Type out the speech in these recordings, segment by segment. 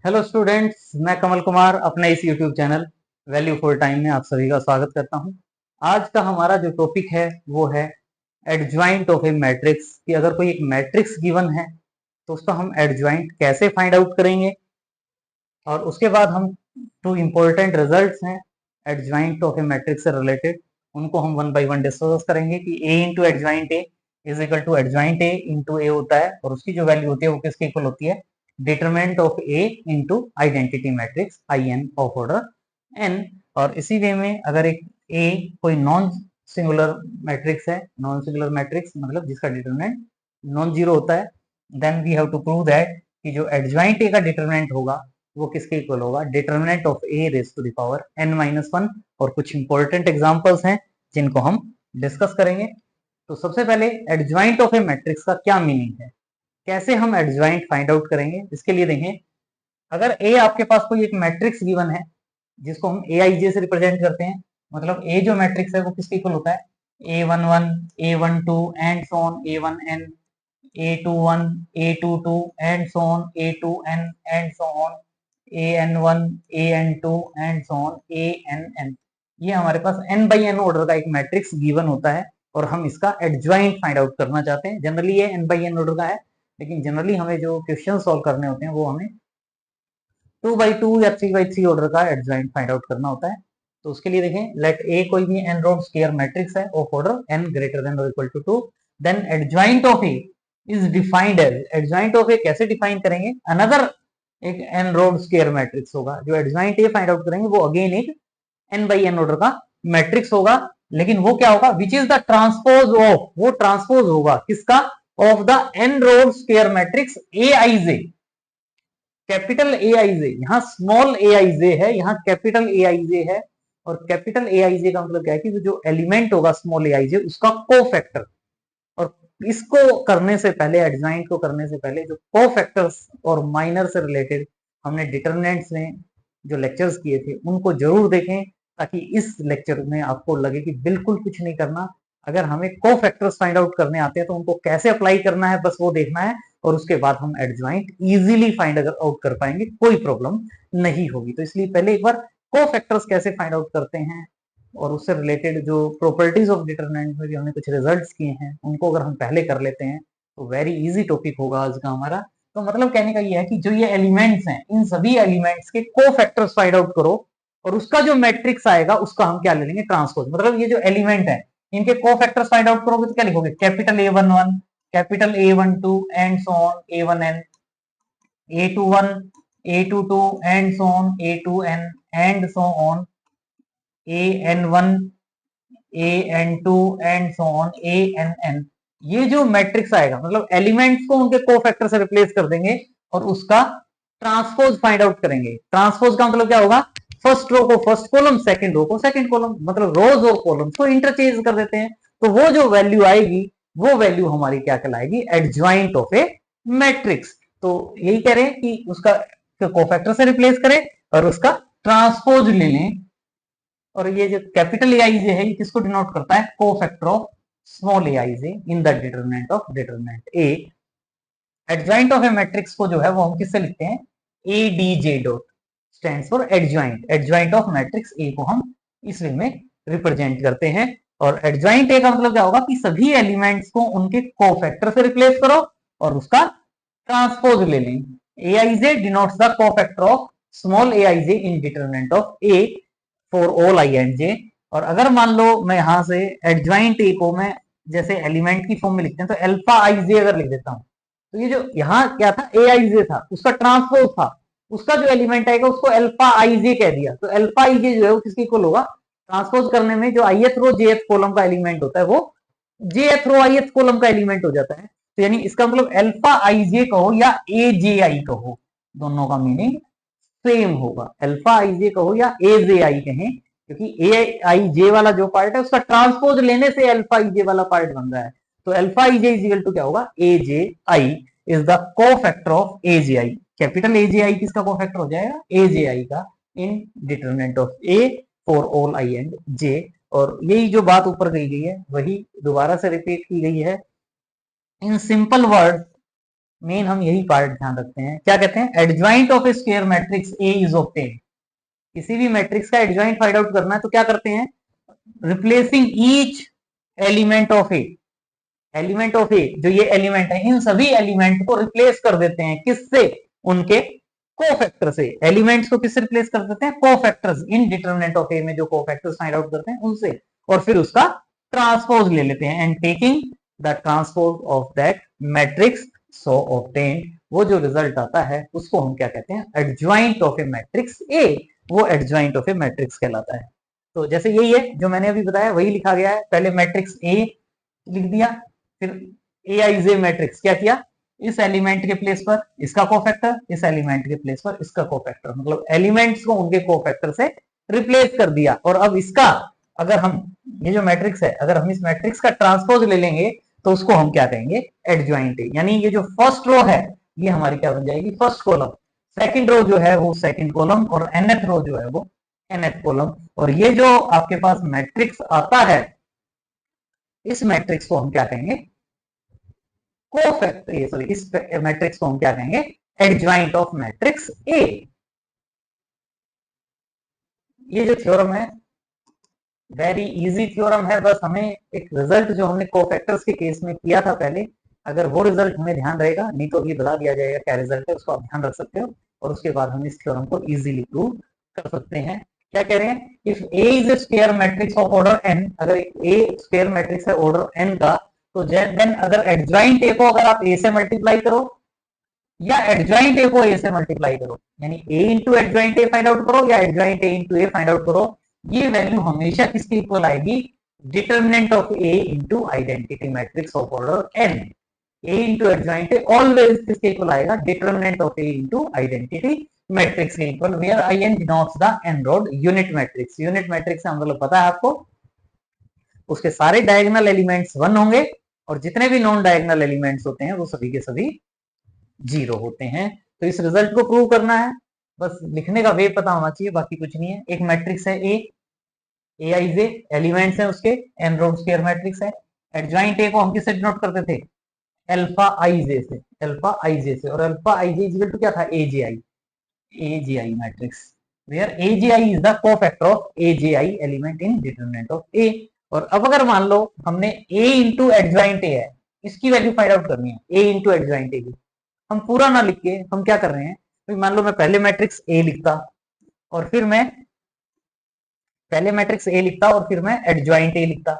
Hello students, मैं कमल कुमार अपने इस YouTube channel value for time में आप सभी का स्वागत करता हूं। आज का हमारा जो टॉपिक है वो है एडजॉइंट ऑफ ए मैट्रिक्स। कि अगर कोई एक मैट्रिक्स गिवन है तो उसका हम एडजॉइंट कैसे फाइंड आउट करेंगे, और उसके बाद हम टू इम्पोर्टेंट रिजल्ट्स हैं एडजॉइंट ऑफ ए मैट्रिक्स से रिलेटेड, उनको हम वन बाय वन डिस्कस करेंगे कि A into adjoint A is equal to adjoint A into A होता है, और उसकी जो वैल्यू होती है वो किसके इक्वल होती है, determinant of A into identity matrix I n of order n. और इसी वे में अगर एक ए कोई नॉन सिंगुलर मैट्रिक्स है, नॉन सिंगुलर मैट्रिक्स मतलब जिसका डिटरमिनेंट नॉन जीरो होता है, then we have to prove that कि जो एडजॉइंट ए का डिटरमिनेंट होगा वो किसके इक्वल होगा, determinant of A raise to the power n minus one. और कुछ इंपॉर्टेंट एग्जांपल्स हैं जिनको हम डिस्कस करेंगे। तो सबसे पहले एडजॉइंट ऑफ ए मैट्रिक्स का क्या मीनिंग है, कैसे हम एडजॉइंट फाइंड आउट करेंगे। इसके लिए देखें, अगर ए आपके पास कोई एक मैट्रिक्स गिवन है जिसको हम ए आई जे से रिप्रेजेंट करते हैं, मतलब ए जो मैट्रिक्स है वो किसके इक्वल होता है, A one one, A one two and so on, A one n, A two one, A two two and so on, A two n and so on, A n one, A n two and so on, A n n. ये हमारे पास n by n order का एक matrix given होता है और हम इसका एडजॉइंट फाइंड आउट करना चाहते हैं। जनरली ये n बाई एन ऑर्डर का है, लेकिन जनरली हमें जो क्वेश्चन सॉल्व करने होते हैं वो हमें 2 by 2 या 3 by 3 ऑर्डर का एडजॉइंट फाइंड आउट करना होता है। तो उसके लिए देखें, लेट ए कोई भी n रोड स्क्वायर मैट्रिक्स है of order n greater than और equal to 2, then adjoint of A is defined as, adjoint of A कैसे डिफाइन करेंगे, अनदर एक n रोड स्क्वायर मैट्रिक्स होगा। जो एडजॉइंट ए फाइंड आउट करेंगे वो again एक n बाई n ऑर्डर का मैट्रिक्स होगा, लेकिन वो क्या होगा, which is the transpose of, वो ट्रांसपोज होगा किसका, of the n rowed square matrix A I J. Capital A I J, यहाँ स्मॉल ए आई जे है, यहाँ कैपिटल ए आई जे है। और कैपिटल ए आई जे का मतलब क्या है कि जो एलिमेंट होगा स्मॉल ए आई जे उसका कोफैक्टर। और इसको करने से पहले, एडजॉइंट को करने से पहले जो कोफैक्टर्स और माइनर से रिलेटेड हमने डिटरमिनेंट्स में जो लेक्चर्स किए थे उनको जरूर देखें, ताकि इस लेक्चर में आपको लगे कि बिल्कुल कुछ नहीं करना। अगर हमें कोफैक्टर्स फाइंड आउट करने आते हैं तो उनको कैसे अप्लाई करना है बस वो देखना है, और उसके बाद हम एडजॉइंट इजीली फाइंड आउट कर पाएंगे, कोई प्रॉब्लम नहीं होगी। तो इसलिए पहले एक बार कोफैक्टर्स कैसे फाइंड आउट करते हैं और उससे रिलेटेड जो प्रॉपर्टीज ऑफ डिटरमिनेंट में भी हमने कुछ रिजल्ट्स किए हैं उनको अगर हम पहले कर लेते हैं तो वेरी इजी टॉपिक होगा आज का हमारा। तो मतलब कहने का ये है कि जो ये एलिमेंट्स हैं इन सभी एलिमेंट्स के कोफैक्टर्स फाइंड आउट करो, और उसका जो मैट्रिक्स आएगा उसका हम क्या ले लेंगे, ट्रांसपोज। मतलब ये जो एलिमेंट है इनके कोफैक्टर्स फाइंड आउट करोगे तो क्या लिखोगे, capital A one one, capital A one two and so on, A one n, A two one, A two two and so on, A two n and so on, A n one, A n two and so on, A n n. ये जो matrix आएगा मतलब elements को उनके cofactor से replace कर देंगे और उसका ट्रांसपोज फाइंड आउट करेंगे। ट्रांसपोज का मतलब क्या होगा, फर्स्ट रो को फर्स्ट कॉलम, सेकंड रो को सेकंड कॉलम, मतलब रोज और कॉलम्स को इंटरचेंज कर देते हैं। तो वो जो वैल्यू आएगी वो वैल्यू हमारी क्या कहलाएगी, एडजॉइंट ऑफ ए मैट्रिक्स। तो यही कह रहे हैं कि उसका कोफैक्टर से रिप्लेस करें और उसका ट्रांसपोज ले लें। और ये जो कैपिटल ए आई जे है ये किसको डिनोट करता है, cofactor of small A I J in the determinant of determinant A. Adjoint of a matrix को जो है वो हम किससे लिखते हैं, A D J dot stands for adjoint. Adjoint of matrix A को हम इस वे में रिप्रेजेंट करते हैं। और एडजॉइंट ए का मतलब क्या होगा कि सभी एलिमेंट्स को उनके कोफैक्टर से रिप्लेस करो और उसका ट्रांसपोज ले लें। A I J denotes the cofactor of small A I J in determinant of A for all I and J. और अगर मान लो मैं यहां से एडजॉइंट ए को मैं जैसे एलिमेंट की फॉर्म में लिखते हैं तो अल्फा आई जे अगर लिख देता हूं, तो ये जो यहाँ क्या था, ए आई जे था, उसका ट्रांसपोज था, उसका जो एलिमेंट आएगा उसको अल्फा आई जे कह दिया। तो अल्फा आई जे जो है वो किसके इक्वल होगा, ट्रांसपोज करने में जो आई रो जे कॉलम का एलिमेंट होता है वो जे रो आई कॉलम का एलिमेंट हो जाता है। तो यानी इसका मतलब अल्फा आई जे कहो या ए जे आई कहो, दोनों का मीनिंग सेम होगा। अल्फा आई जे कहो या ए जे आई कहें, क्योंकि ए आई जे वाला जो पार्ट है उसका ट्रांसपोज लेने से अल्फा आई जे वाला पार्ट बन रहा है। तो alpha I J is equal to क्या होगा, A J I is the cofactor of A J I. Capital A J I किसका कोफैक्टर हो जाएगा, ए जे आई का, in determinant of A for all I and J. और यही जो बात ऊपर कही गई है वही दोबारा से रिपीट की गई है इन सिंपल वर्ड। मेन हम यही पार्ट ध्यान रखते हैं। क्या कहते हैं, adjoint of A square matrix A is obtained. किसी भी मैट्रिक्स का एडजॉइंट फाइंड आउट करना है तो क्या करते हैं, replacing each element of A, element of A जो ये एलिमेंट है इन सभी एलिमेंट को रिप्लेस कर देते हैं किससे, उनके कोफैक्टर से। एलिमेंट्स को किससे रिप्लेस कर देते हैं, कोफैक्टर्स। इन डिटरमिनेंट ऑफ ए में जो कोफैक्टर्स फाइंड आउट करते हैं उनसे, और फिर उसका ट्रांसपोज ले लेते हैं, and taking the transpose of that Matrix so obtained. वो जो रिजल्ट आता है उसको हम क्या कहते हैं, adjoint of a matrix A. वो एडजॉइंट ऑफ ए मैट्रिक्स कहलाता है। तो जैसे यही है जो मैंने अभी बताया वही लिखा गया है। पहले मैट्रिक्स ए लिख दिया, फिर ए आई जे मैट्रिक्स क्या किया, इस एलिमेंट के प्लेस पर इसका कोफैक्टर, इस एलिमेंट के प्लेस पर इसका कोफैक्टर, मतलब एलिमेंट्स को उनके कोफैक्टर से रिप्लेस कर दिया। और अब इसका अगर हम, ये जो मैट्रिक्स है, अगर हम इस मैट्रिक्स का ट्रांसपोज ले लेंगे तो उसको हम क्या कहेंगे, एडजॉइंट है। यानी ये जो फर्स्ट रो है ये हमारी क्या बन जाएगी, फर्स्ट कॉलम। सेकंड रो जो है वो सेकंड कॉलम, और nth रो जो है वो nth कॉलम। और ये जो आपके पास मैट्रिक्स आता है, इस मैट्रिक्स को हम क्या कहेंगे, कोफैक्टर, सॉरी इस मैट्रिक्स को हम क्या कहेंगे, एडजॉइंट ऑफ मैट्रिक्स ए। ये जो थ्योरम है वेरी इजी थ्योरम है, बस हमें एक रिजल्ट जो हमने कोफैक्टर्स के केस में किया था पहले, अगर वो रिजल्ट हमें ध्यान रहेगा, नहीं तो अभी बता दिया जाएगा क्या रिजल्ट है, उसको आप ध्यान रख सकते हो और उसके बाद हम इस थ्योरम को इजीली प्रूव कर सकते हैं। क्या कह रहे हैं, if A is a square matrix of order n, अगर ए स्क्वायर मैट्रिक्स है ऑर्डर एन का, तो देन अगर एडजॉइंट ए को अगर आप ए से मल्टीप्लाई करो या एडजॉइंट ए को ए से मल्टीप्लाई करो, यानी A into adjoint A find out करो या adjoint A into A find out करो, ये वैल्यू हमेशा किसके इक्वल आएगी, determinant of A into identity matrix of order n. A into adjoint A always किसके इक्वल आएगा, determinant of A into identity matrix के equal, where I n denotes the n rowed unit matrix. Unit matrix का मतलब पता है आपको, उसके सारे डायगोनल एलिमेंट्स 1 होंगे और जितने भी नॉन डायगोनल एलिमेंट्स होते हैं वो सभी के सभी 0 होते हैं। तो इस रिजल्ट को प्रूव करना है, बस लिखने का वे पता होना चाहिए, बाकी कुछ नहीं है। एक मैट्रिक्स है ए आई जे, एलिमेंट्स है उसके, एनरोड स्क्वायर मैट्रिक्स है। एडजॉइंट ए को हम किससे डिनोट करते थे, अल्फा आई जे से, अल्फा आई जे से, और alpha I J equal to क्या था, A J I, A J I matrix, where A J I is the cofactor of A J I element in determinant of A. और अब अगर मान लो हमने ए into adjoint ए है, इसकी वैल्यू फाइंड आउट करनी है, ए इंटू एडजॉइंट ए की, हम पूरा ना लिख के हम क्या कर रहे हैं, तो मान लो मैं पहले मैट्रिक्स ए लिखता और फिर मैं पहले मैट्रिक्स ए लिखता और फिर मैं एडजॉइंट ए लिखता,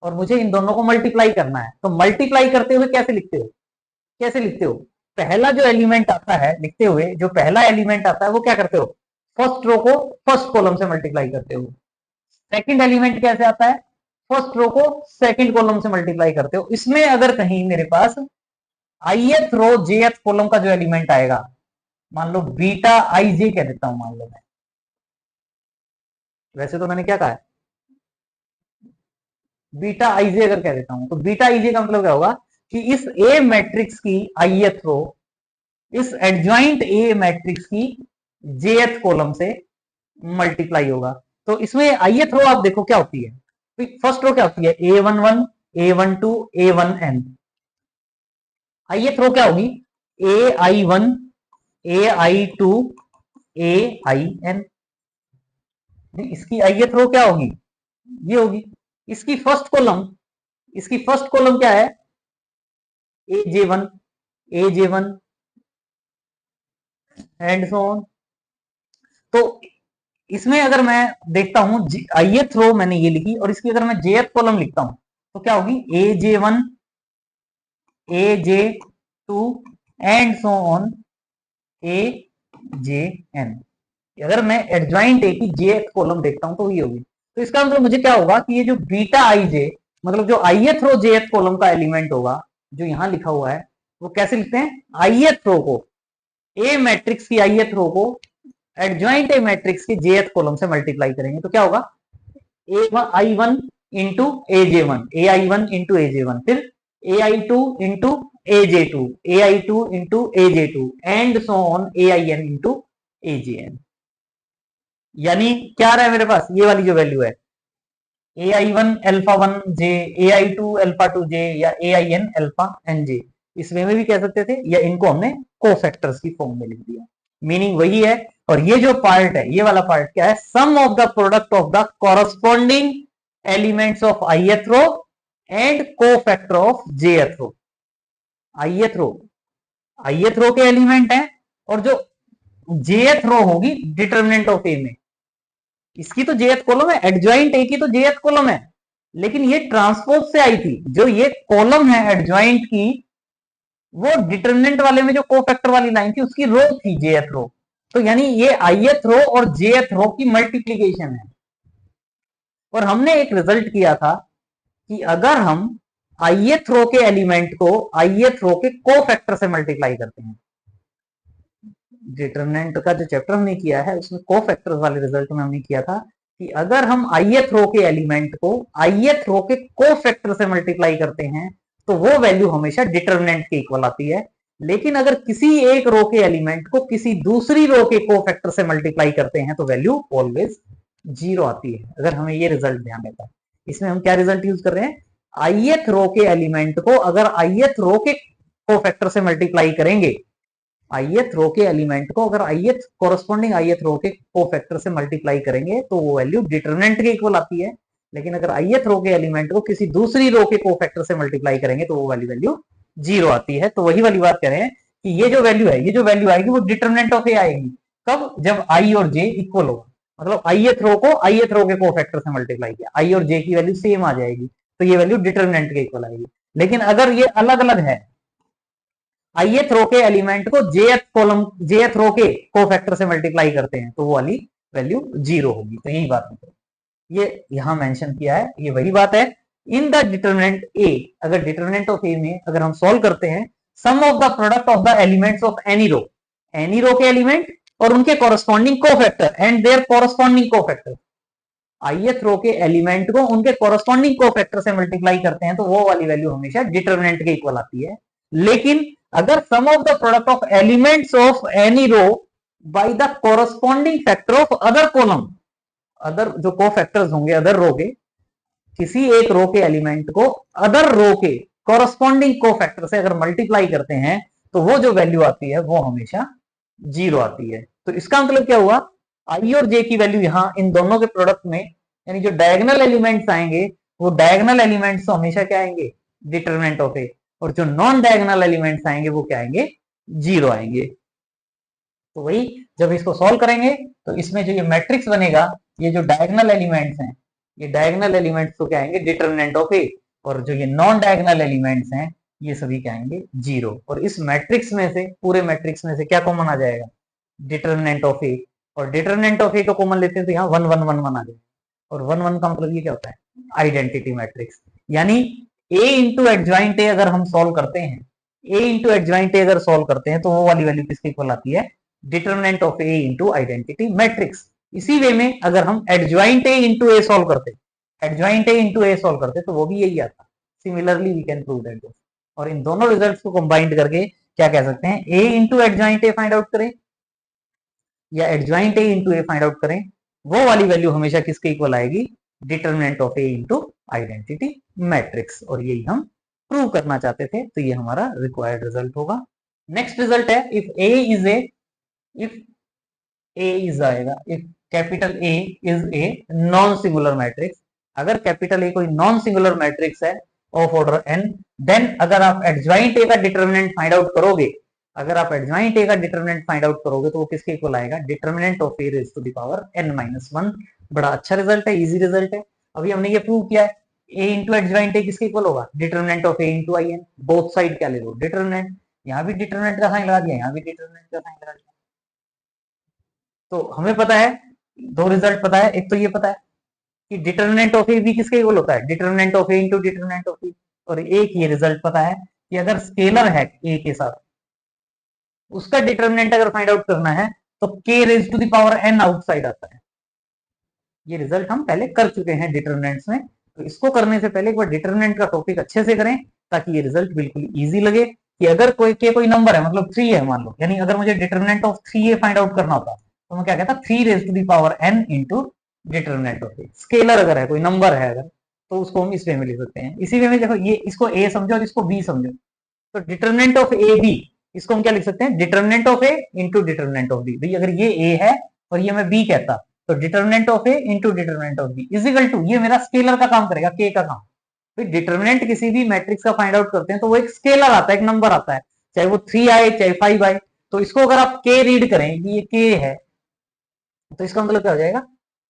और मुझे इन दोनों को मल्टीप्लाई करना है। तो मल्टीप्लाई करते हुए कैसे लिखते हो, कैसे लिखते हो, पहला जो एलिमेंट आता है लिखते हुए, जो पहला एलिमेंट आता है वो क्या करते हो, फर्स्ट रो को फर्स्ट कॉलम से मल्टीप्लाई करते हो। सेकंड एलिमेंट कैसे आता है, फर्स्ट रो को सेकंड कॉलम से मल्टीप्लाई करते हो। इसमें अगर कहीं मेरे पास ith रो jth कॉलम का जो एलिमेंट आएगा, मान लो बीटा आई जे कह देता हूं, मान लो मैं, वैसे तो मैंने क्या कहा है, बीटा आई जे अगर कह देता हूं, तो बीटा आई जे का मतलब क्या होगा कि इस ए मैट्रिक्स की ith रो इस एडजॉइंट ए मैट्रिक्स की jth कॉलम से मल्टीप्लाई होगा। तो इसमें ith रो आप देखो क्या होती है, फर्स्ट रो क्या होती है, a11 a12 a1n, ith रो क्या होगी, ai1 ai2 ain। इसकी ith रो क्या होगी, ये होगी। इसकी फर्स्ट कॉलम, इसकी फर्स्ट कॉलम क्या है, aj1 aj1 and so on. तो इसमें अगर मैं देखता हूं ith रो मैंने ये लिखी, और इसकी अगर मैं jth कॉलम लिखता हूं तो क्या होगी, aj1 aj2 and so on ajn। अगर मैं एडजॉइंट ए की jth कॉलम देखता हूं तो ये होगी। तो इसका मतलब मुझे क्या होगा कि ये जो बीटा आई जे, मतलब जो ith रो jth कॉलम का एलिमेंट होगा जो यहां लिखा हुआ है, वो कैसे लिखते हैं, ith रो को, ए मैट्रिक्स की ith रो को एडजॉइंट ए मैट्रिक्स की jth कॉलम से मल्टीप्लाई करेंगे तो क्या होगा, ai1 into aj1, ai1 into aj1, फिर ai2 into aj2, ai2 into aj2 and so on ain into ajn। यानी क्या आ रहा है मेरे पास, ये वाली जो वैल्यू है, ai1 alpha 1 j, ai2 alpha 2 j या ain अल्फा n j, इस वे में भी कह सकते थे, या इनको हमने कोफैक्टर्स की फॉर्म में लिख दिया। मीनिंग वही है। और ये जो पार्ट है, ये वाला पार्ट क्या है, sum of the product of the corresponding elements of ith row and cofactor of jth row. ith row के एलिमेंट है, और जो jth रो होगी डिटर्मिनेंट ऑफ ए में, इसकी तो jth कॉलम है, एडजॉइंट ए की तो jth कॉलम है, लेकिन ये ट्रांसपोज से आई थी। जो ये कॉलम है एडजॉइंट की, वो डिटर्मिनेंट वाले में जो कोफैक्टर वाली लाइन थी उसकी रो थी, jth रो। तो यानी ये ith रो और jth रो की मल्टीप्लीकेशन है। और हमने एक रिजल्ट किया था कि अगर हम ith रो के एलिमेंट को ith रो के कोफैक्टर से मल्टीप्लाई करते हैं, डिटरमिनेंट का जो चैप्टर हमने किया है उसमें कोफैक्टर्स वाले रिजल्ट में हमने किया था कि अगर हम ith रो के एलिमेंट को ith रो के कोफैक्टर से मल्टीप्लाई करते हैं तो वो वैल्यू हमेशा डिटरमिनेंट के इक्वल आती है। लेकिन अगर किसी एक रो के एलिमेंट को किसी दूसरी रो के कोफैक्टर से मल्टीप्लाई करते हैं तो वैल्यू ऑलवेज 0 आती है। अगर हमें ये रिजल्ट ध्यान रहता है, इसमें हम क्या रिजल्ट यूज कर रहे हैं, ith रो के एलिमेंट को अगर ith रो के कोफैक्टर से मल्टीप्लाई करेंगे, ith रो के एलिमेंट को अगर कॉरस्पॉन्डिंग ith रो के कोफैक्टर से मल्टीप्लाई करेंगे तो वो वैल्यू डिटरमिनेंट के इक्वल आती है। लेकिन अगर ith रो के एलिमेंट को किसी दूसरी रो के कोफैक्टर से मल्टीप्लाई करेंगे तो वो वाली वैल्यू 0 आती है। तो वही वाली बात कह रहे हैं कि ये जो वैल्यू है, ये जो वैल्यू आएगी वो डिटरमिनेंट ऑफ ए आएगी। कब? जब i और j इक्वल होगा, मतलब ith रो को ith रो के कोफैक्टर से मल्टीप्लाई किया, i और j की वैल्यू सेम आ जाएगी, तो ये वैल्यू डिटरमिनेंट के इक्वल आएगी। लेकिन अगर ये अलग अलग है, ith रो के एलिमेंट को jth रो के कोफैक्टर से मल्टीप्लाई करते हैं तो वो वाली वैल्यू 0 होगी। तो यही बात है, ये यहां मेंशन किया है, ये वही बात है। इन द डिटरमिनेंट ए, अगर डिटरमिनेंट ऑफ ए में अगर हम सॉल्व करते हैं, sum of the product of the elements of any row के एलिमेंट और उनके corresponding cofactor and their corresponding cofactor, ith row के एलिमेंट को उनके कॉरस्पॉन्डिंग कोफैक्टर से मल्टीप्लाई करते हैं तो वो वाली वैल्यू हमेशा डिटरमिनेंट के इक्वल आती है। लेकिन अगर sum of the product of elements of any row by the corresponding factor of other column, other जो कोफैक्टर्स होंगे अदर रो के, किसी एक रो के एलिमेंट को अदर रो के कॉरस्पॉन्डिंग कोफैक्टर से अगर मल्टीप्लाई करते हैं तो वो जो वैल्यू आती है वो हमेशा 0 आती है। तो इसका मतलब क्या हुआ, i और j की वैल्यू यहाँ इन दोनों के प्रोडक्ट में, यानी जो डायगोनल एलिमेंट्स आएंगे वो डायगोनल एलिमेंट्स तो हमेशा क्या आएंगे, डिटरमिनेंट ऑफ ए, और जो नॉन डायगोनल एलिमेंट्स आएंगे वो क्या आएंगे, 0 आएंगे। तो वही जब इसको सॉल्व करेंगे तो इसमें जो ये मैट्रिक्स बनेगा, ये जो डायगोनल एलिमेंट्स हैं, ये डायगोनल एलिमेंट्स तो क्या आएंगे, डिटरमिनेंट ऑफ ए, और जो ये नॉन डायगोनल एलिमेंट्स हैं ये सभी क्या आएंगे, 0। और इस मैट्रिक्स में से, पूरे मैट्रिक्स में से क्या कॉमन आ जाएगा, डिटरमिनेंट ऑफ ए, और डिटरमिनेंट ऑफ ए को कॉमन लेते हैं तो यहाँ 1 1 1 1 आ जाएगा। और 1 1 का मतलब ये क्या होता है, आइडेंटिटी मैट्रिक्स। यानी a इंटू एडजॉइंट ए अगर हम सॉल्व करते हैं, a इंटू एडजॉइंट ए अगर सॉल्व करते हैं तो वो वाली वैल्यू किसके इक्वल आती है, determinant of A into identity matrix. इसी वे में अगर हम adjoint A into A solve करते, adjoint A into A solve करते तो वो भी यही आता। Similarly we can prove that. और इन दोनों रिजल्ट्स को कंबाइंड करके क्या कह सकते हैं, a into adjoint A find out करें या adjoint A into A find out करें, वो वाली वैल्यू हमेशा किसके इक्वल आएगी, determinant of A into identity matrix. और यही हम प्रूव करना चाहते थे, तो ये हमारा रिक्वायर्ड रिजल्ट होगा। नेक्स्ट रिजल्ट है, इफ ए इज आएगा, if capital A is a non singular matrix, अगर कैपिटल ए कोई नॉन सिंगुलर मैट्रिक्स है ऑफ ऑर्डर n, देन अगर आप एडजॉइंट ए का डिटरमिनेंट फाइंड आउट करोगे, अगर आप एडजॉइंट ए का डिटरमिनेंट फाइंड आउट करोगे तो वो किसके इक्वल आएगा, determinant of A raise to the power n-1। बड़ा अच्छा रिजल्ट है, इजी रिजल्ट है। अभी हमने ये प्रूव किया है, a इंटू एडजॉइंट ए किसके इक्वल होगा, determinant of a into I n. Both side क्या ले लो, डिटरमिनेंट, यहाँ भी डिटरमिनेंट का साइन लगा दिया, यहाँ भी डिटरमिनेंट का साइन लगा दिया। तो हमें पता है, दो रिजल्ट पता है, एक तो ये पता है कि डिटरमिनेंट ऑफ ए भी किसके इक्वल होता है, determinant of A into determinant of B. और एक ये रिजल्ट पता है कि अगर स्केलर है ए के साथ, उसका डिटरमिनेंट अगर फाइंड आउट करना है तो k raise to the power n outside आता है। ये रिजल्ट हम पहले कर चुके हैं डिटरमिनेंट्स में, तो इसको करने से पहले एक बार डिटरमिनेंट का टॉपिक अच्छे से करें ताकि ये रिजल्ट बिल्कुल इजी लगे। कि अगर कोई नंबर है, मतलब 3 है मान लो, यानी अगर मुझे determinant of 3a find out करना होता तो मैं क्या कहता, 3 raise to the power n into determinant of A. Scalar अगर है, कोई नंबर है अगर, तो उसको हम इस वे में लिख सकते हैं। इसी वे में देखो, ये इसको a समझो और इसको b समझो, तो डिटरमिनेंट ऑफ ए बी, इसको हम क्या लिख सकते हैं, determinant of A into determinant of B. भाई अगर ये ए है और ये मैं बी कहता, तो determinant of A into determinant of B is equal to, ये मेरा स्केलर का काम करेगा, के का काम। भाई डिटरमिनेंट किसी भी मैट्रिक्स का फाइंड आउट करते हैं तो वो एक स्केलर आता है, एक नंबर आता है, चाहे वो 3 आए चाहे 5 आए। तो इसको अगर आप के रीड करें कि ये के है, तो इसका मतलब क्या हो जाएगा,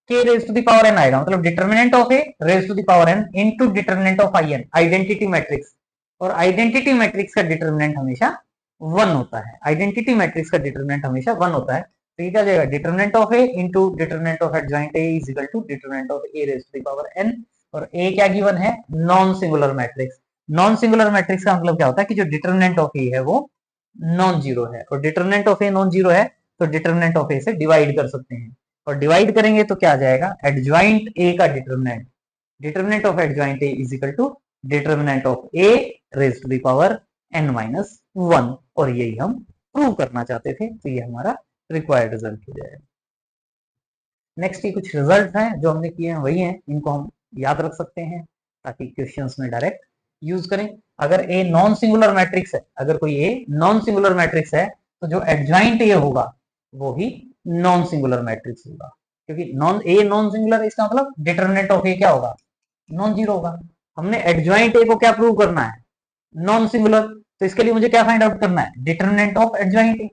k raise to the power n आएगा, मतलब determinant of A raise to the power n into determinant of I n, identity matrix. और आइडेंटिटी मैट्रिक्स का डिटरमिनेंट हमेशा 1 होता है, आइडेंटिटी मैट्रिक्स का डिटरमिनेंट हमेशा 1 होता है। तो ये क्या हो जाएगा, determinant of A into determinant of adjoint A is equal to determinant of A raise to the power n. और ए क्या गिवन है, non singular matrix. Non singular matrix का मतलब क्या होता है कि जो डिटरमिनेंट ऑफ ए है वो नॉन जीरो है, और determinant of A non zero है तो डिटरमिनेंट ऑफ ए से डिवाइड कर सकते हैं, और डिवाइड करेंगे तो क्या आ जाएगा, एडजॉइंट ए का determinant, determinant of adjoint A is equal to determinant of A raise to the power n minus 1। और यही हम प्रूव करना चाहते थे, तो ये हमारा रिक्वायर्ड रिजल्ट हो जाएगा। नेक्स्ट ये कुछ रिजल्ट हैं जो हमने किए हैं वही हैं, इनको हम याद रख सकते हैं ताकि क्वेश्चंस में डायरेक्ट यूज करें। अगर ए नॉन सिंगुलर मैट्रिक्स है, अगर कोई ए नॉन सिंगुलर मैट्रिक्स है तो जो एडजॉइंट ए होगा वो भी नॉन सिंगुलर मैट्रिक्स होगा, क्योंकि नॉन सिंगुलर है, इसका मतलब डिटरमिनेंट ऑफ ए क्या होगा, नॉन जीरो होगा। हमने एडजॉइंट ए को क्या प्रूव करना है, नॉन सिंगुलर, तो इसके लिए मुझे क्या फाइंड आउट करना है, determinant of adjoint A,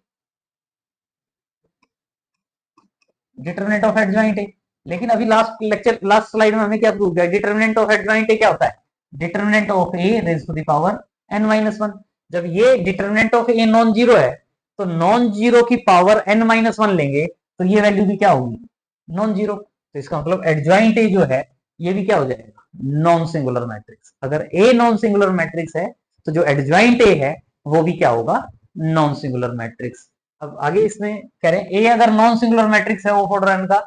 determinant of adjoint ए। लेकिन अभी लास्ट स्लाइड में हमने क्या प्रूव किया, डिटरमिनेंट ऑफ एडजॉइंट ए क्या होता है, determinant of A raise to the power n minus 1। जब ये determinant of A non zero है तो नॉन जीरो की पावर n माइनस 1 लेंगे तो ये वैल्यू भी क्या होगी, नॉन जीरो। तो इसका मतलब एडजॉइंट ए जो है ये भी क्या हो जाएगा, नॉन सिंगुलर मैट्रिक्स। अगर ए नॉन सिंगुलर मैट्रिक्स है तो जो एडजॉइंट ए है वो भी क्या होगा, नॉन सिंगुलर मैट्रिक्स। अब आगे इसमें कह रहे हैं ए अगर नॉन सिंगुलर मैट्रिक्स है ओ फॉर रन का,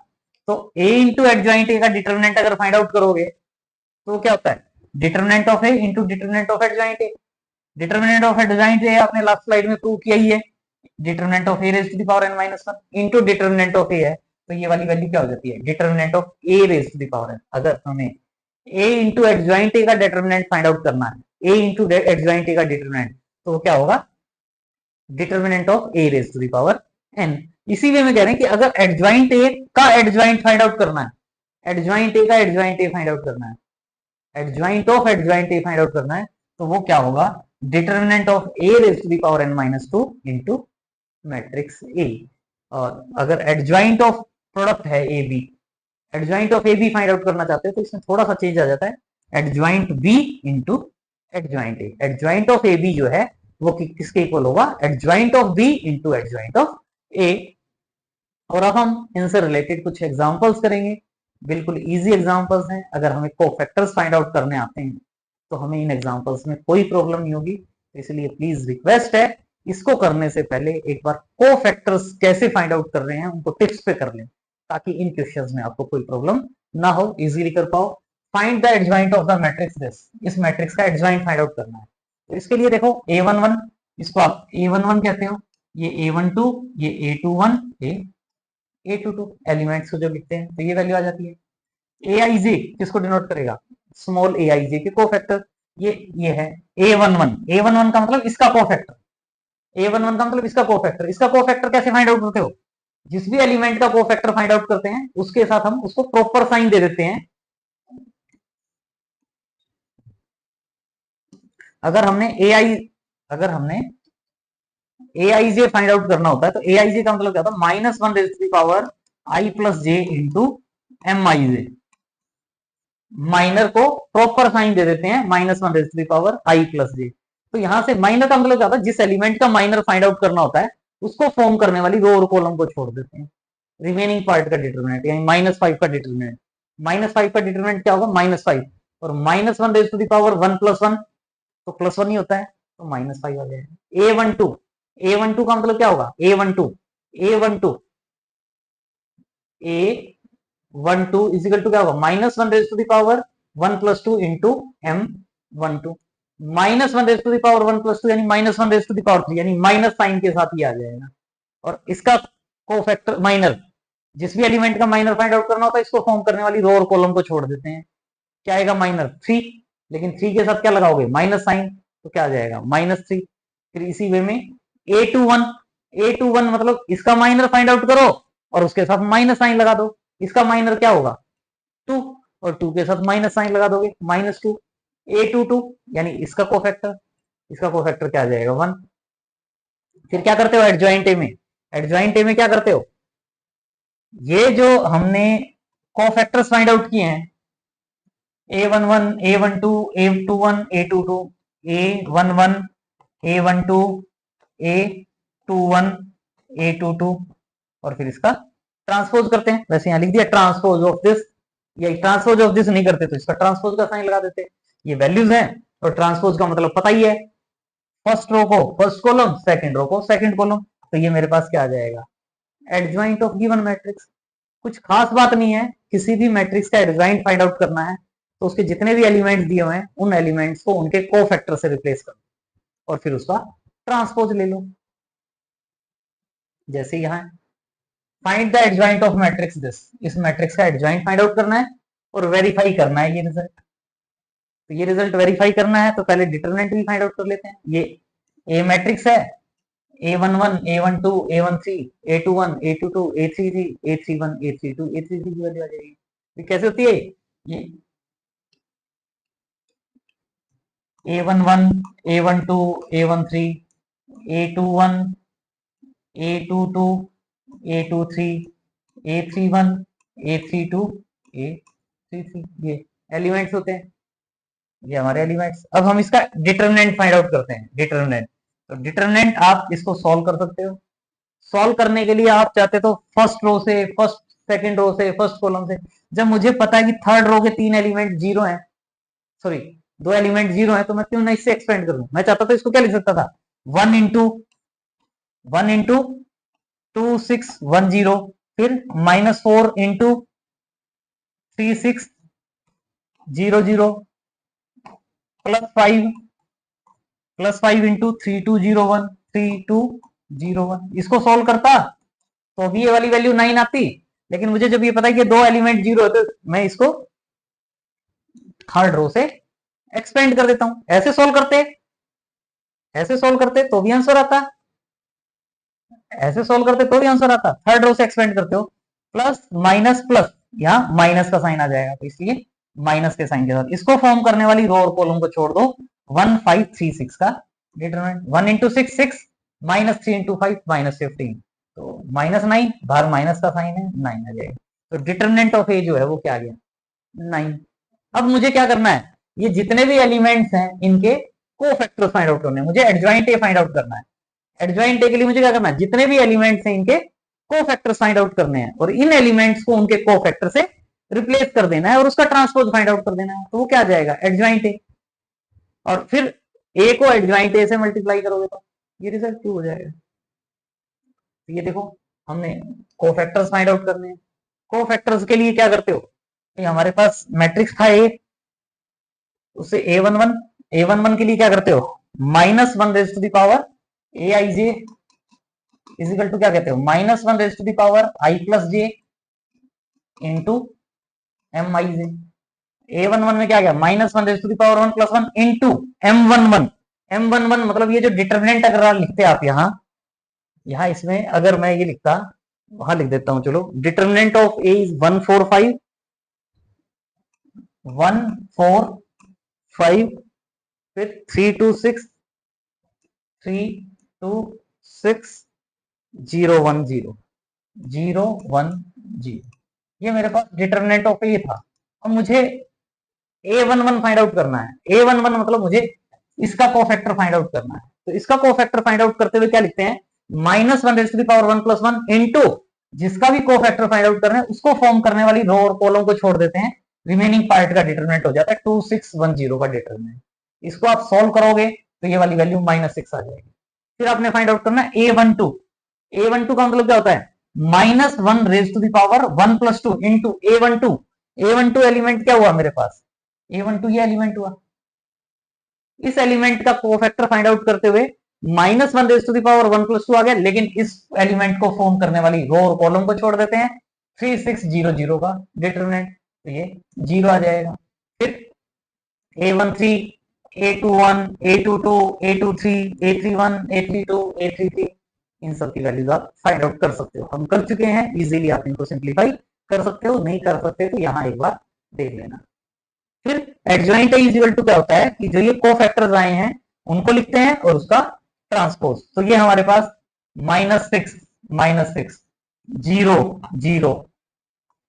तो ए इंटू एडजॉइंट ए का डिटरमिनेंट अगर फाइंड आउट करोगे तो क्या होता है, determinant of A into determinant of adjoint A. Determinant of adjoint A आपने लास्ट स्लाइड में प्रूव किया ही है, determinant of A raise to the power n minus 1 into determinant of A है, तो ये वाली वैल्यू क्या हो जाती है, determinant of A raise to the power n। अगर हमें ए इंटू एडजॉइंट ए का डिटरमिनेंट फाइंड आउट करना है, ए इंटू एडजॉइंट ए का डिटरमिनेंट, तो वो क्या होगा, determinant of A raise to the power n। इसी वे में कह रहे हैं कि अगर एडजॉइंट ए का एडजॉइंट फाइंड आउट करना है, एडजॉइंट ए का एडजॉइंट ए फाइंड आउट करना है, adjoint of adjoint A find out करना है, तो वो क्या होगा, determinant of A raise to the power n minus 2 into matrix A. और अगर एडजॉइंट ऑफ प्रोडक्ट है A B, adjoint of A B find out करना चाहते हैं तो इसमें थोड़ा सा चेंज आ जाता है, adjoint B into adjoint A. Adjoint of A B जो है वो किसके इक्वल होगा, adjoint of B into adjoint of A. और अब हम इनसे रिलेटेड कुछ एग्जांपल्स करेंगे, बिल्कुल इजी एग्जांपल्स हैं। अगर हमें कोफैक्टर्स फाइंड आउट करने आते हैं तो हमें इन एग्जांपल्स में कोई प्रॉब्लम नहीं होगी, तो इसलिए प्लीज रिक्वेस्ट है इसको करने से पहले एक बार कोफैक्टर्स कैसे फाइंड आउट कर रहे हैं उनको टिप्स पे कर लें, ताकि इन क्वेश्चंस में आपको कोई प्रॉब्लम ना हो, इजीली कर पाओ। Find the adjoint of the matrix this, इस मैट्रिक्स का एडजॉइंट फाइंड आउट करना है। तो इसके लिए देखो a11, इसको आप a11 कहते हो, ये a12, ये a21, ये a22 एलिमेंट्स को जो लिखते हैं, तो ये वैल्यू आ जाती है। aij किसको डिनोट करेगा, स्मॉल aij के कोफैक्टर, ये है a11, a11 का मतलब इसका कोफैक्टर, a11 का मतलब इसका कोफैक्टर। इसका कोफैक्टर कैसे फाइंड आउट करते हो, जिस भी एलिमेंट का कोफैक्टर फाइंड आउट करते हैं उसके साथ हम उसको प्रॉपर साइन दे देते हैं। अगर हमने aij फाइंड आउट करना होता है तो aij का मतलब क्या होता है, minus 1 raise to the power i plus J into mij। Minor को प्रॉपर साइन दे देते हैं, minus 1 raise to the power i plus J. तो यहां से माइनर का मतलब क्या होता है, जिस एलिमेंट का माइनर फाइंड आउट करना होता है उसको फॉर्म करने वाली रो और कॉलम को छोड़ देते हैं, रिमेनिंग पार्ट का डिटरमिनेंट यानी -5 का डिटरमिनेंट। -5 का डिटरमिनेंट क्या होगा, -5, और -1 raise to the power 1 plus 1 तो +1 ही होता है, तो -5 आ जाएगा। a12 का मतलब क्या होगा, a12 इज इक्वल टू क्या होगा, -1 raise to the power 1 plus 2 into m12। -1 raise to the power 1 plus 2 यानी -1 रेज टू द पावर 3, यानी माइनस साइन के साथ ही आ जाएगा। और इसका कोफैक्टर माइनर, जिस भी एलिमेंट का माइनर फाइंड आउट करना होता है इसको फॉर्म करने वाली रो और कॉलम को छोड़ देते हैं। क्या आएगा, -3, लेकिन 3 के साथ क्या लगाओगे, माइनस साइन, तो क्या आ जाएगा, -3। फिर इसी वे में A21 मतलब इसका माइनर फाइंड आउट करो और उसके साथ माइनस साइन लगा दो। इसका माइनर क्या होगा 2 और 2 के साथ माइनस साइन लगा दोगे -2। A22 यानी इसका कोफैक्टर क्या आ जाएगा 1। फिर क्या करते हो एडजॉइंट ए में क्या करते हो, ये जो हमने कोफैक्टर्स फाइंड आउट किए हैं A11 A12 A21 A22 A11 A12 A21 A22 और फिर इसका ट्रांसपोज करते हैं। वैसे यहां लिख दिया ट्रांसपोज ऑफ दिस, या ट्रांसपोज ऑफ दिस नहीं करते तो इसका ट्रांसपोज का साइन लगा देते। ये वैल्यूज हैं और ट्रांसपोज का मतलब पता ही है, फर्स्ट रो को फर्स्ट कॉलम, सेकंड रो को सेकंड कॉलम। तो ये मेरे पास क्या आ जाएगा एडजॉइंट ऑफ गिवन मैट्रिक्स। कुछ खास बात नहीं है, किसी भी मैट्रिक्स का एडजॉइंट फाइंड आउट करना है तो उसके जितने भी एलिमेंट्स दिए हुए हैं उन एलिमेंट्स को उनके कोफैक्टर से रिप्लेस करो और फिर उसका ट्रांसपोज ले लो। जैसे यहां find the adjoint of matrix this, इस मैट्रिक्स का एडजॉइंट फाइंड आउट करना है और वेरीफाई करना है ये रिजल्ट। तो ये रिजल्ट वेरीफाई करना है तो पहले डिटरमिनेंट भी फाइंड आउट कर लेते हैं। ये ए मैट्रिक्स है, A11 A12 A13 A21 A22 A33 A31 A32 A33 की वैल्यू आ जाएगी। ये कैसे होती है ये A11 A12 A13 A21 A22 A23 A31 A32 A33 ये एलिमेंट्स होते हैं, ये हमारे एलिमेंट्स। अब हम इसका डिटरमिनेंट फाइंड आउट करते हैं। डिटरमिनेंट, तो डिटरमिनेंट आप इसको सॉल्व कर सकते हो। सॉल्व करने के लिए आप चाहते तो फर्स्ट रो से, फर्स्ट सेकंड रो से, फर्स्ट कॉलम से। जब मुझे पता है कि थर्ड रो के 3 एलिमेंट जीरो हैं, सॉरी 2 एलिमेंट जीरो है, तो मैं क्यों ना इससे एक्सपेंड करूं। मैं चाहता था इसको क्या लिख सकता था 1 इंटू 2610, फिर -4 इंटू 3600 +5 इंटू 3201 इसको सॉल्व करता तो अभी ये वाली वैल्यू 9 आती। लेकिन मुझे जब ये पता है कि 2 एलिमेंट जीरो है तो मैं इसको थर्ड रो से एक्सपेंड कर देता हूं। ऐसे सॉल्व करते तो भी आंसर आता, ऐसे सॉल्व करते तो भी आंसर आता। थर्ड रो से एक्सपेंड करते हो प्लस माइनस प्लस, यहां माइनस का साइन आ जाएगा तो इसलिए माइनस के साइन के साथ इसको फॉर्म करने वाली रो और कॉलम को छोड़ दो। 1536 का डिटरमिनेंट 1 इंटू 6 6 -3 इंटू 5 -15, तो -9 बाहर माइनस का साइन है 9 आ जाएगा। तो डिटरमिनेंट ऑफ ए जो है वो क्या आ गया 9। अब मुझे क्या करना है, ये जितने भी एलिमेंट्स हैं इनके कोफैक्टर्स फाइंड आउट करने हैं। मुझे एडजॉइंट ए फाइंड आउट करना है। एडजॉइंट ए के लिए मुझे क्या करना है, जितने भी एलिमेंट्स हैं इनके कोफैक्टर्स फाइंड आउट करने हैं और इन एलिमेंट्स को उनके कोफैक्टर से रिप्लेस कर देना है और उसका ट्रांसपोज फाइंड आउट कर देना है। तो वो क्या आ जाएगा एडजॉइंट ए, और फिर ए को एडजॉइंट ए से मल्टीप्लाई करोगे तो ये रिजल्ट 2 हो जाएगा। तो ये देखो हमने कोफैक्टर्स फाइंड आउट करने हैं। कोफैक्टर्स के लिए क्या करते हो, हमारे पास मैट्रिक्स था ए, उससे A11 के लिए क्या करते हो -1 raise to the power aij is equal to क्या कहते हो -1 raise to the power i plus J into mij। A11 में क्या गया -1 raise to the power 1 plus 1 into m11 मतलब ये जो डिटरमिनेंट अगर लिखते आप यहाँ इसमें अगर मैं ये लिखता, वहां लिख देता हूं चलो, डिटरमिनेंट ऑफ ए इज 145 फिर 326 010 ये मेरे पास डिटरमिनेंट ऑफ ए था। अब मुझे A11 फाइंड आउट करना है। A11 मतलब मुझे इसका कोफैक्टर फाइंड आउट करना है। तो इसका कोफैक्टर फाइंड आउट करते हुए क्या लिखते हैं -1 raise to the power 1 plus 1 into जिसका भी कोफैक्टर फाइंड आउट करना है उसको फॉर्म करने वाली रो और कॉलम को छोड़ देते हैं, रिमेनिंग पार्ट का डिटरमिनेंट हो जाता है 2610 का डिटरमिनेंट। इसको आप सॉल्व करोगे तो ये वाली वैल्यू -6 आ जाएगी। फिर आपने फाइंड आउट करना है A12 का मतलब क्या होता है -1 raise to the power 1 plus 2 into A12 element क्या हुआ मेरे पास A12 ये एलिमेंट हुआ। इस एलिमेंट का कोफैक्टर फाइंड आउट करते हुए -1 raise to the power 1 plus 2 आ गया, लेकिन इस एलिमेंट को फॉर्म करने वाली रो और कॉलम को छोड़ देते हैं 3600 का डिटरमिनेंट, तो ये 0 आ जाएगा। फिर A13 A21, A22, A23, A31, A32, A33, इन सब की वैल्यूज आप फाइंड आउट कर सकते हो। हम कर चुके हैं, इजीली आप इनको सिंप्लीफाई कर सकते हो। नहीं कर सकते तो यहाँ एक बार देख लेना। फिर adjoint A is equal to क्या होता है कि जो ये कोफैक्टर्स आए हैं उनको लिखते हैं और उसका ट्रांसपोज। तो ये हमारे पास -6, -6, 0, 0,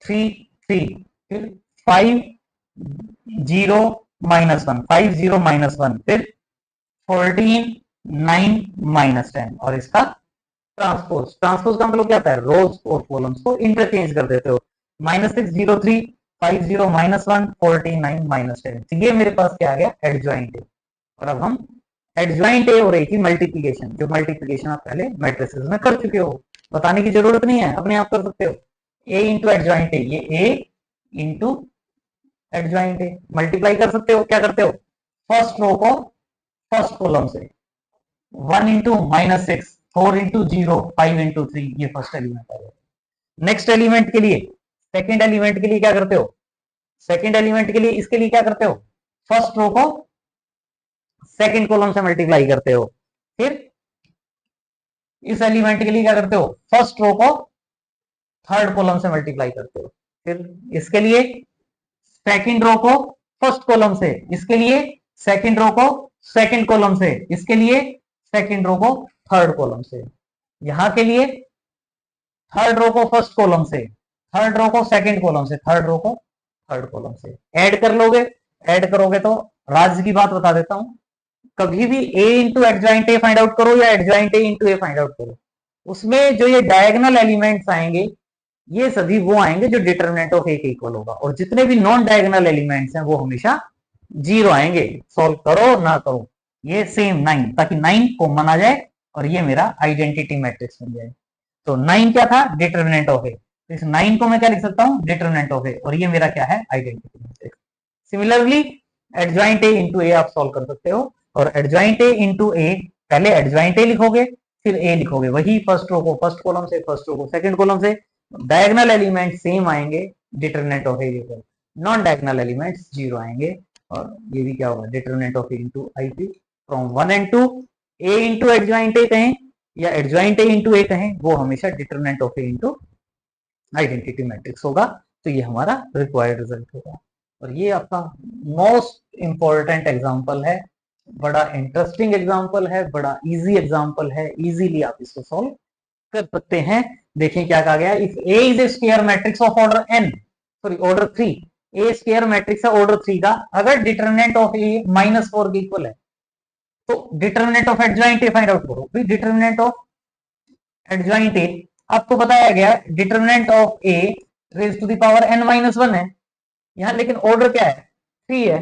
3, 3, फिर 5, 0, -1, 5, 0, -1, फिर 14, 9, -10 और इसका ट्रांसपोज। ट्रांसपोज का मतलब क्या होता है, रोज और कॉलम्स को इंटरचेंज कर देते हो। -6, 0, 3, 5, 0, -1, 14, 9, -10। तो ये मेरे पास क्या आ गया, एडजॉइंट ए। और अब हम एडजॉइंट ए और ए की मल्टीप्लीकेशन, जो मल्टीप्लीकेशन आप पहले मैट्रिसेस में कर चुके हो, बताने की जरूरत नहीं है, अपने आप कर सकते हो। ए इंटू एडजॉइंट ए, ये ए इंटू एडजॉइंट ए मल्टीप्लाई कर सकते हो। क्या करते हो, फर्स्ट रो को फर्स्ट कॉलम से, 1 इंटू -6, 4 इंटू 0, 5 इंटू 3, ये फर्स्ट एलिमेंट है। नेक्स्ट एलिमेंट के लिए, सेकेंड एलिमेंट के लिए क्या करते हो, सेकेंड एलिमेंट के लिए इसके लिए क्या करते हो, फर्स्ट रो को सेकेंड कॉलम से मल्टीप्लाई करते हो। फिर इस एलिमेंट के लिए क्या करते हो, फर्स्ट रो को थर्ड कॉलम से मल्टीप्लाई करते हो। फिर इसके लिए सेकेंड रो को फर्स्ट कॉलम से, इसके लिए सेकेंड रो को सेकेंड कॉलम से, इसके लिए सेकेंड रो को थर्ड कॉलम से। यहां के लिए थर्ड रो को फर्स्ट कॉलम से, थर्ड रो को सेकेंड कॉलम से, थर्ड रो को थर्ड कॉलम से। ऐड कर लोगे, ऐड करोगे तो राज की बात बता देता हूं, कभी भी A into adjoint A find out करो या adjoint A into A find out करो, उसमें जो ये डायगोनल एलिमेंट्स आएंगे ये सभी वो आएंगे जो डिटरमिनेंट ऑफ ए के इक्वल होगा, और जितने भी नॉन डायगोनल एलिमेंट्स हैं वो हमेशा 0 आएंगे। सॉल्व करो ना करो ये सेम 9, ताकि 9 कॉमन आ जाए और ये मेरा आइडेंटिटी मैट्रिक्स बन जाए। तो 9 क्या था, डिटरमिनेंट ऑफ ए, तो इस 9 को मैं क्या लिख सकता हूं, डिटरमिनेंट ऑफ ए, और ये मेरा क्या है, identity matrix. Similarly adjoint A into A आप सॉल्व कर सकते हो, और एडजॉइंट ए इंटू ए, पहले एडजॉइंट ए लिखोगे फिर ए लिखोगे, वही फर्स्ट रो को फर्स्ट कॉलम से, फर्स्ट रो को सेकंड कॉलम से, डायगोनल एलिमेंट सेम आएंगे, determinant of A equal, non diagonal elements 0 आएंगे, और ये भी क्या होगा, determinant of A into I P from 1 and 2। A into adjoint ए कहें या एडजॉइंट ए इंटू ए कहें, वो हमेशा determinant of A into identity matrix होगा। तो ये हमारा रिक्वायर्ड रिजल्ट होगा, और ये आपका मोस्ट इंपॉर्टेंट एग्जाम्पल है, बड़ा इंटरेस्टिंग एग्जाम्पल है, बड़ा इजी एग्जाम्पल है, इजीली आप इसको सॉल्व कर सकते हैं। देखें क्या कहा गया, if A is a square matrix of order n, sorry order 3, A square matrix है ऑर्डर 3 का, अगर डिटरमिनेंट ऑफ ए -4 के इक्वल है, तो determinant of adjoint A find out करो। फिर डिटरमिनेंट ऑफ एडजॉइंट ए आपको बताया गया, determinant of A raise to the power n-1 है यहाँ, लेकिन ऑर्डर क्या है, 3 है,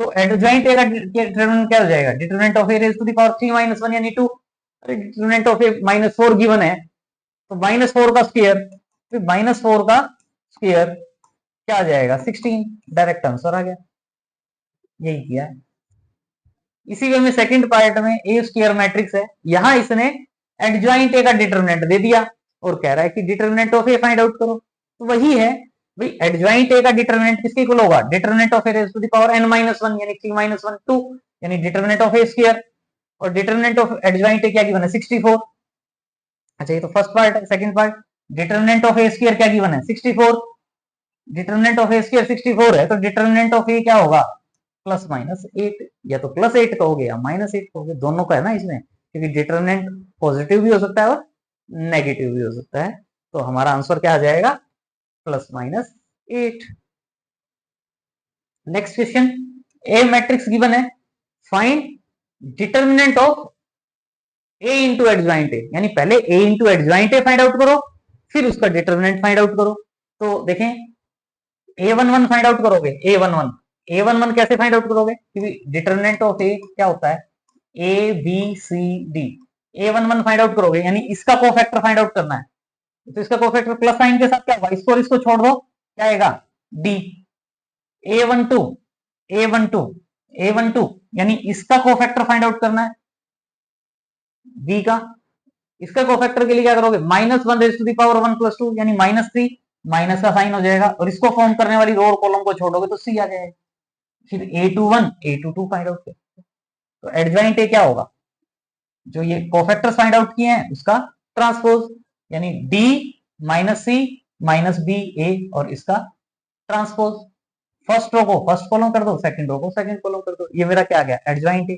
तो एडजॉइंट ए का डिटरमिनेंट क्या हो जाएगा, determinant of A raise to the power 3-1 यानी 2। अरे डिटरमिनेंट ऑफ ए -4 गिवन है, तो -4 का स्क्वायर, फिर -4 का स्क्वायर क्या आ जाएगा, 16, डायरेक्ट आंसर आ गया। यही किया। इसी वे में सेकंड पार्ट में ए स्क्वायर मैट्रिक्स है, यहां इसने एडजॉइंट ए का डिटरमिनेंट दे दिया और कह रहा है कि determinant of A find out करो। तो वही है भाई, एडजॉइंट ए का डिटरमिनेंट किसके इक्वल होगा, determinant of A raise to the power n-1 यानी 3-1 2, यानी डिटरमिनेंट ऑफ ए स्क्वायर, और डिटरमिनेंट ऑफ एडजॉइंट ए क्या गिवन है, 64। अच्छा ये तो फर्स्ट पार्ट है। Second part, determinant of A square क्या गिवन है, 64। डिटरमिनेंट ऑफ ए स्क्वायर 64 है, तो डिटरमिनेंट ऑफ ए क्या होगा, +-8, या तो +8 कहोगे या -8 कहोगे, दोनों का है ना इसमें, क्योंकि डिटरमिनेंट पॉजिटिव भी हो सकता है और नेगेटिव भी हो सकता है। तो हमारा आंसर क्या आ जाएगा, +-8। Next question, A matrix given है, find determinant of A into adjoint A, यानी पहले A into adjoint A find out करो, फिर उसका डिटरमिनेंट फाइंड आउट करो। तो देखें, a11 फाइंड आउट करोगे, a11 कैसे फाइंड आउट करोगे, क्योंकि डिटरमिनेंट ऑफ ए क्या होता है, A B C D, a11 find out करोगे यानी इसका कोफैक्टर फाइंड आउट करना है, तो इसका कोफैक्टर प्लस साइन के साथ क्या होगा, इसको और इसको छोड़ दो, क्या आएगा, डी। a12 यानी इसका कोफैक्टर फाइंड आउट करना है, बी का। इसका कोफैक्टर के लिए क्या करोगे, -1 रेज़ टू द पावर 1 + 2 यानी -3, माइनस का साइन हो जाएगा, और इसको फॉर्म करने वाली रो और कॉलम को छोड़ोगे तो सी आ जाएगा। फिर a21 a22 फाइंड आउट करो, तो एडजॉइंट ए क्या होगा, जो ये कोफैक्टर्स फाइंड आउट किए हैं उसका ट्रांसपोज, यानी डी माइनस सी माइनस बी ए और इसका ट्रांसपोज। फर्स्ट रो को फर्स्ट कॉलम कर दो, सेकंड रो को सेकंड कॉलम कर दो, ये मेरा क्या आ गया एडजॉइंट ए।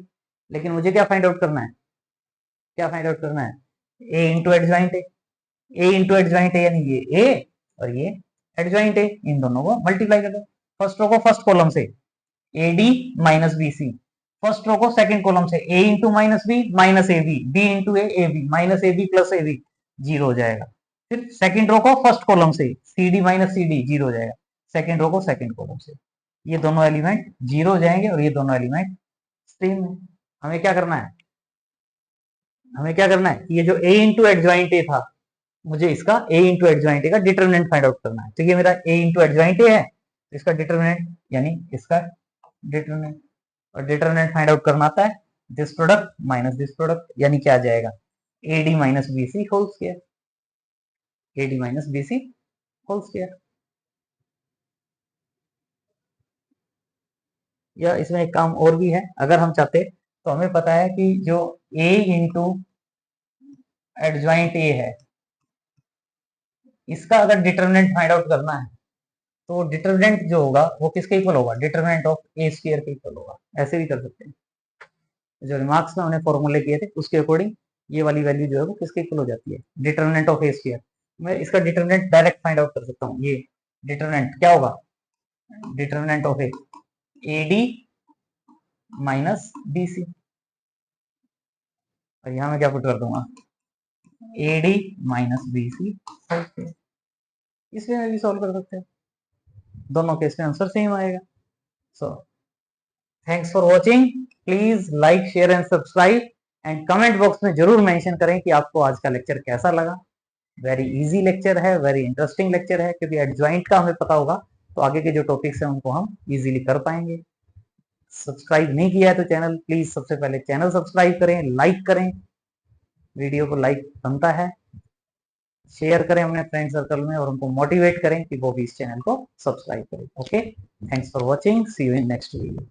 लेकिन मुझे क्या फाइंड आउट करना है, क्या फाइंड आउट करना है, A into adjoint A. A into adjoint A यानी ये ए और ये एडजॉइंट ए, इन दोनों को मल्टीप्लाई कर दो। फर्स्ट रो को फर्स्ट कॉलम से A D minus B C, first row को सेकंड कॉलम से A into minus B minus A B, B into A B minus A B plus A B, zero हो जाएगा। फिर second row को first column से C D minus C D, zero हो जाएगा। Second row को second column से, ये दोनों एलिमेंट जीरो हो जाएंगे और ये दोनों एलिमेंट सेम है। हमें क्या करना है, हमें क्या करना है, ये जो ए इंटू एडजॉइंट ए था, मुझे इसका ए इंटू एडजॉइंट ए का डिटरमिनेंट फाइंड आउट करना है। तो ये मेरा ए इंटू एडजॉइंट ए है, इसका डिटरमिनेंट यानी इसका डिटरमिनेंट, और डिटरमिनेंट फाइंड आउट करना आता है this product minus this product, यानी क्या आ जाएगा A D minus B C whole square, A D minus B C whole square. या इसमें एक काम और भी है, अगर हम चाहते तो हमें पता है कि जो ए इंटू एडजॉइंट ए है, इसका अगर डिटरमिनेंट फाइंड आउट करना है तो डिटरमिनेंट जो होगा वो किसके इक्वल होगा, डिटरमिनेंट ऑफ ए स्क्वायर के इक्वल होगा। ऐसे भी कर सकते हैं, जो रिमार्क्स में हमने फॉर्मूले किए थे उसके अकॉर्डिंग ये वाली वैल्यू जो है वो किसके इक्वल हो जाती है, डिटरमिनेंट ऑफ ए स्क्वायर। मैं इसका डिटरमिनेंट डायरेक्ट फाइंड आउट कर सकता हूँ। ये डिटरमिनेंट क्या होगा, determinant of A D minus B C, और यहाँ मैं क्या पुट कर दूंगा A D minus B C, इसमें भी सॉल्व कर सकते हैं, दोनों केस में आंसर सेम आएगा। So thanks for watching, please like share and subscribe, and comment box में जरूर मेंशन करें कि आपको आज का लेक्चर कैसा लगा। वेरी इजी लेक्चर है, वेरी इंटरेस्टिंग लेक्चर है, क्योंकि एडजॉइंट का हमें पता होगा तो आगे के जो टॉपिक्स हैं उनको हम इजीली कर पाएंगे। सब्सक्राइब नहीं किया है तो चैनल प्लीज सबसे पहले चैनल सब्सक्राइब करें, लाइक करें, वीडियो को लाइक बनता है, शेयर करें अपने फ्रेंड सर्कल में और उनको मोटिवेट करें कि वो भी इस चैनल को सब्सक्राइब करें। Okay, thanks for watching, see you in next video.